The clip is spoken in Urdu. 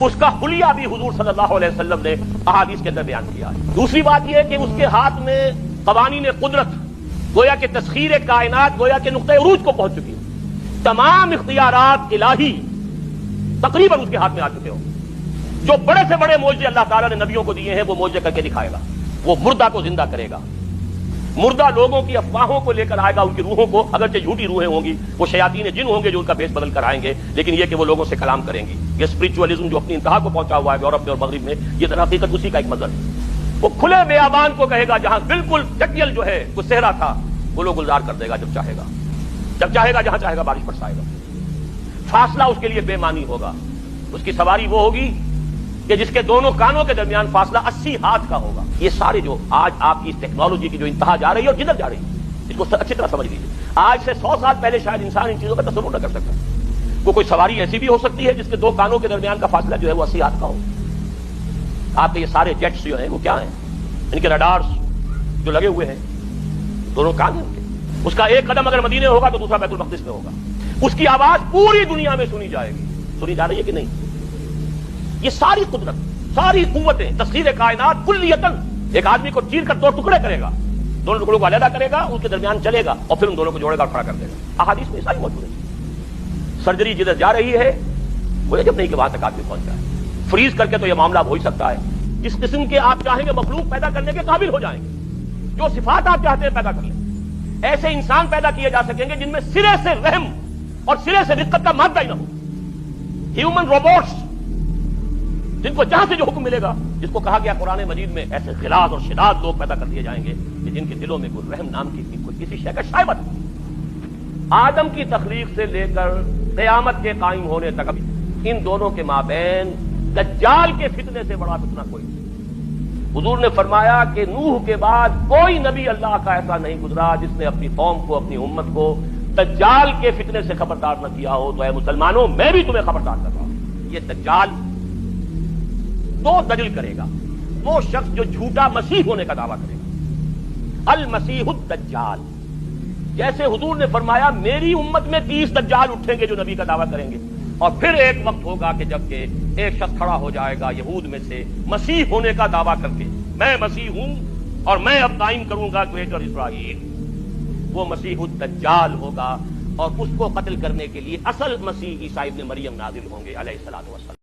اس کا حلیہ بھی حضور صلی اللہ علیہ وسلم نے احادیث کے اندر بیان کیا ہے۔ دوسری بات یہ ہے کہ اس کے ہاتھ میں قوانین قدرت گویا کہ تسخیر کائنات گویا کہ نقطہ عروج کو پہنچ چکی ہے۔ تمام اختیارات الہی تقریباً اس کے ہاتھ میں آ چکے ہوں۔ جو بڑے سے بڑے معجزے اللہ تعالیٰ نے نبیوں کو دیے ہیں وہ معجزے کر کے دکھائے گا۔ وہ مردہ کو زندہ کرے گا، مردہ لوگوں کی افواہوں کو لے کر آئے گا، ان کی روحوں کو، اگرچہ جھوٹی روحیں ہوں گی، وہ شیاطین جن ہوں گے جو ان کا بھیس بدل کر آئیں گے، لیکن یہ کہ وہ لوگوں سے کلام کریں گی۔ یہ اسپرچولیزم جو اپنی انتہا کو پہنچا ہوا ہے یورپ میں اور مغرب میں، یہ در حقیقت اسی کا ایک مظہر ہے۔ وہ کھلے بیابان کو کہے گا جہاں بالکل چٹیل جو ہے وہ صحرا تھا، وہ لوگ گلزار کر دے گا جب چاہے گا، جہاں چاہے گا بارش برسائے گا۔ فاصلہ اس کے لیے بے معنی ہوگا۔ اس کی سواری وہ ہوگی کہ جس کے دونوں کانوں کے درمیان فاصلہ 80 ہاتھ کا ہوگا۔ یہ سارے جو آج آپ کی اس ٹیکنالوجی کی جو انتہا جا رہی ہے اور جدھر جا رہی ہے، اس کو اچھی طرح سمجھ لیجیے۔ آج سے 100 سال پہلے شاید انسان ان چیزوں کا تصور نہ کر سکتا۔ کوئی سواری ایسی بھی ہو سکتی ہے جس کے دو کانوں کے درمیان کا فاصلہ جو ہے وہ 80 ہاتھ کا ہو۔ آپ کے یہ سارے جیٹس جو ہیں وہ کیا ہیں؟ ان کے رڈارز جو لگے ہوئے ہیں، دونوں کان ہیں ان کے۔ اس کا ایک قدم اگر مدینے ہوگا تو دوسرا بیت المقدس میں ہوگا۔ اس کی آواز پوری دنیا میں سنی جائے گی۔ سنی جا رہی ہے کہ نہیں؟ یہ ساری قدرت، ساری قوتیں، تسخیر کائنات کلیتاً ایک آدمی کو چیر کر دو ٹکڑے کرے گا، دونوں ٹکڑوں کو علیحدہ کرے گا، ان کے درمیان چلے گا اور پھر ان دونوں کو جوڑے گا اور کھڑا کر دے گا۔ احادیث میں ساری موجود ہے۔ سرجری جدھر جا رہی ہے وہ جب نہیں کہ وہاں تک آدمی پہنچ جائے۔ فریز کر کے تو یہ معاملہ ہو ہی سکتا ہے۔ جس قسم کے آپ چاہیں گے مخلوق پیدا کرنے کے قابل ہو جائیں گے، جو صفات آپ چاہتے ہیں پیدا کر لیں۔ ایسے انسان پیدا کیے جا سکیں گے جن میں سرے سے رحم اور سرے سے رقت کا مادہ ہی نہ ہو۔ ہیومن روبوٹس، جن کو جہاں سے جو حکم ملے گا، جس کو کہا گیا قرآن مجید میں ایسے غلاظ اور شداد لوگ پیدا کر دیے جائیں گے کہ جن کے دلوں میں کوئی رحم نام کی کوئی کسی شے کا شائبہ نہیں۔ آدم کی تخلیق سے لے کر قیامت کے قائم ہونے تک ان دونوں کے مابین دجال کے فتنے سے بڑا فتنہ کوئی نہیں۔ حضور نے فرمایا کہ نوح کے بعد کوئی نبی اللہ کا ایسا نہیں گزرا جس نے اپنی قوم کو، اپنی امت کو دجال کے فتنے سے خبردار نہ کیا ہو۔ تو اے مسلمانوں، میں بھی تمہیں خبردار کر رہا ہوں۔ یہ دجال دو دلیل کرے گا۔ وہ شخص جو جھوٹا مسیح ہونے کا دعویٰ کرے گا، المسیح الدجال۔ جیسے حضور نے فرمایا میری امت میں 30 دجال اٹھیں گے جو نبی کا دعویٰ کریں گے، اور پھر ایک وقت ہوگا کہ جب کہ ایک شخص کھڑا ہو جائے گا یہود میں سے مسیح ہونے کا دعویٰ کر کے، میں مسیح ہوں اور میں اب قائم کروں گا گریٹر اسرائیل۔ وہ مسیح الدجال ہوگا اور اس کو قتل کرنے کے لیے اصل مسیح عیسیٰ ابن مریم نازل ہوں گے علیہ الصلوۃ والسلام۔